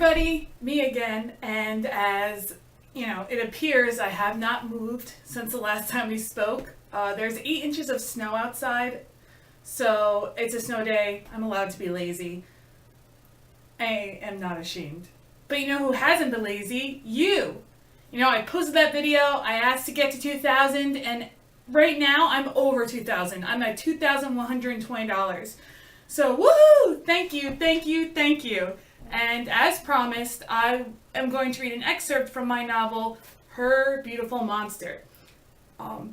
everybody, me again, and as you know, it appears I have not moved since the last time we spoke. There's 8 inches of snow outside, so it's a snow day. I'm allowed to be lazy. I am not ashamed. But you know who hasn't been lazy? You! You know, I posted that video, I asked to get to 2,000, and right now I'm over 2,000. I'm at $2,120. So, woohoo! Thank you, thank you, thank you. And as promised, I am going to read an excerpt from my novel, Her Beautiful Monster.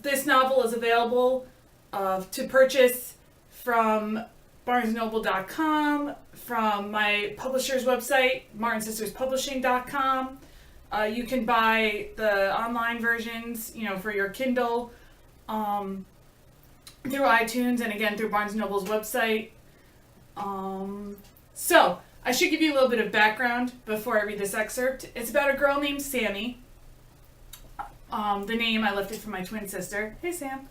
This novel is available to purchase from barnesandnoble.com, from my publisher's website, martinsisterspublishing.com. You can buy the online versions, you know, for your Kindle through iTunes and again through Barnes & Noble's website. So, I should give you a little bit of background before I read this excerpt. It's about a girl named Sammy. The name I lifted from my twin sister. Hey, Sam.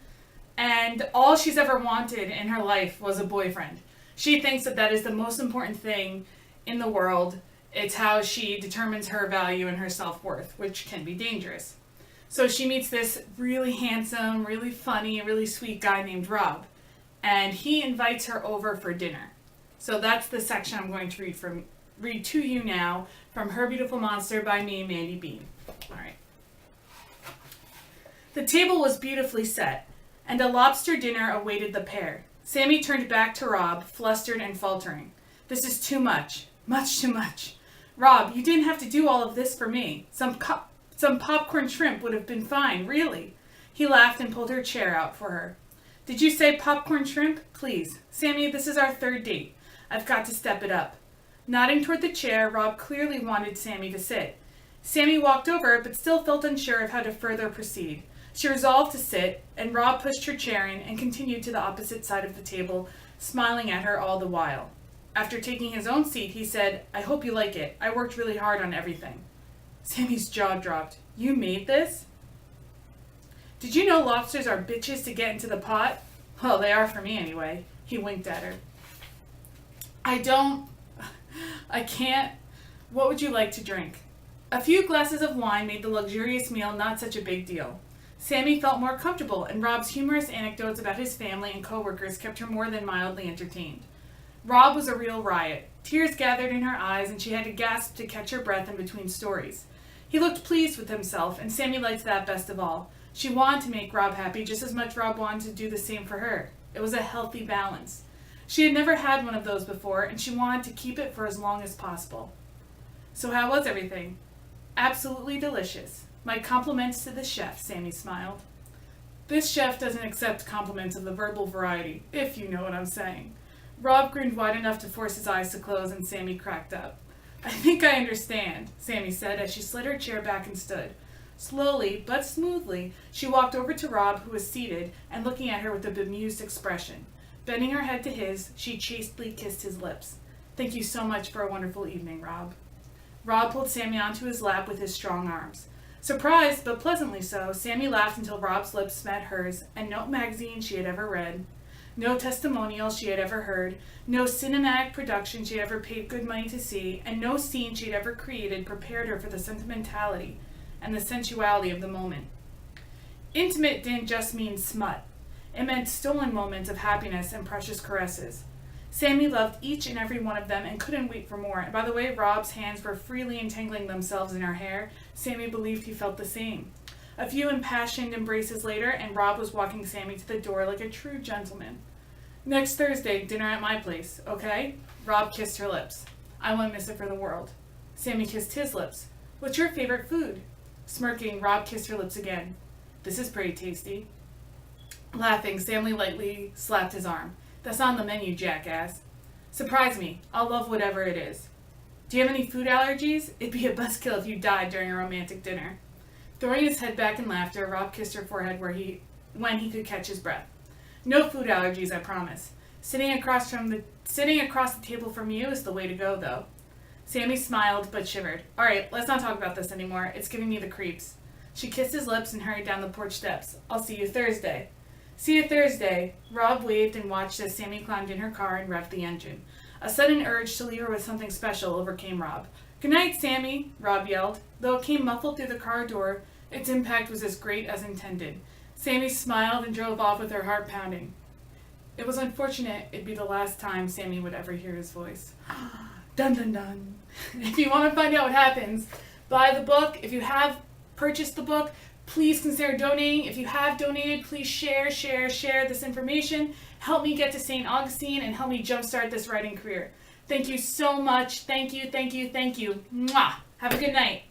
And all she's ever wanted in her life was a boyfriend. She thinks that that is the most important thing in the world. It's how she determines her value and her self-worth, which can be dangerous. So she meets this really handsome, really funny, really sweet guy named Rob. And he invites her over for dinner. So that's the section I'm going to read to you now from Her Beautiful Monster by me, Mandi Bean. All right. The table was beautifully set, and a lobster dinner awaited the pair. Sammy turned back to Rob, flustered and faltering. This is too much. Much too much. Rob, you didn't have to do all of this for me. Some popcorn shrimp would have been fine, really. He laughed and pulled her chair out for her. Did you say popcorn shrimp? Please. Sammy, this is our 3rd date. I've got to step it up. Nodding toward the chair, Rob clearly wanted Sammy to sit. Sammy walked over, but still felt unsure of how to further proceed. She resolved to sit, and Rob pushed her chair in and continued to the opposite side of the table, smiling at her all the while. After taking his own seat, he said, I hope you like it. I worked really hard on everything. Sammy's jaw dropped. You made this? Did you know lobsters are bitches to get into the pot? Well, they are for me anyway. He winked at her. I can't. What would you like to drink? A few glasses of wine made the luxurious meal not such a big deal. Sammy felt more comfortable, and Rob's humorous anecdotes about his family and coworkers kept her more than mildly entertained. Rob was a real riot. Tears gathered in her eyes, and she had to gasp to catch her breath in between stories. He looked pleased with himself, and Sammy liked that best of all. She wanted to make Rob happy just as much Rob wanted to do the same for her. It was a healthy balance. She had never had one of those before, and she wanted to keep it for as long as possible. So how was everything? Absolutely delicious. My compliments to the chef, Sammy smiled. This chef doesn't accept compliments of the verbal variety, if you know what I'm saying. Rob grinned wide enough to force his eyes to close, and Sammy cracked up. I think I understand, Sammy said as she slid her chair back and stood. Slowly, but smoothly, she walked over to Rob, who was seated, and looking at her with a bemused expression. Bending her head to his, she chastely kissed his lips. Thank you so much for a wonderful evening, Rob. Rob pulled Sammy onto his lap with his strong arms. Surprised, but pleasantly so, Sammy laughed until Rob's lips met hers, and no magazine she had ever read, no testimonial she had ever heard, no cinematic production she had ever paid good money to see, and no scene she had ever created prepared her for the sentimentality and the sensuality of the moment. Intimate didn't just mean smut. It meant stolen moments of happiness and precious caresses. Sammy loved each and every one of them and couldn't wait for more. And by the way Rob's hands were freely entangling themselves in her hair, Sammy believed he felt the same. A few impassioned embraces later, and Rob was walking Sammy to the door like a true gentleman. Next Thursday, dinner at my place, okay? Rob kissed her lips. I wouldn't miss it for the world. Sammy kissed his lips. What's your favorite food? Smirking, Rob kissed her lips again. This is pretty tasty. Laughing, Sammy lightly slapped his arm. That's on the menu, jackass. Surprise me. I'll love whatever it is. Do you have any food allergies? It'd be a buzzkill if you died during a romantic dinner. Throwing his head back in laughter, Rob kissed her forehead when he could catch his breath. No food allergies, I promise. Sitting across the table from you is the way to go, though. Sammy smiled, but shivered. All right, let's not talk about this anymore. It's giving me the creeps. She kissed his lips and hurried down the porch steps. I'll see you Thursday. See you Thursday. Rob waved and watched as Sammy climbed in her car and revved the engine. A sudden urge to leave her with something special overcame Rob. "Good night, Sammy," Rob yelled. Though it came muffled through the car door, its impact was as great as intended. Sammy smiled and drove off with her heart pounding. It was unfortunate it'd be the last time Sammy would ever hear his voice. Dun dun dun. If you want to find out what happens, buy the book. If you have purchased the book, please consider donating. If you have donated, please share this information. Help me get to St. Augustine and help me jumpstart this writing career. Thank you so much. Thank you. Mwah. Have a good night.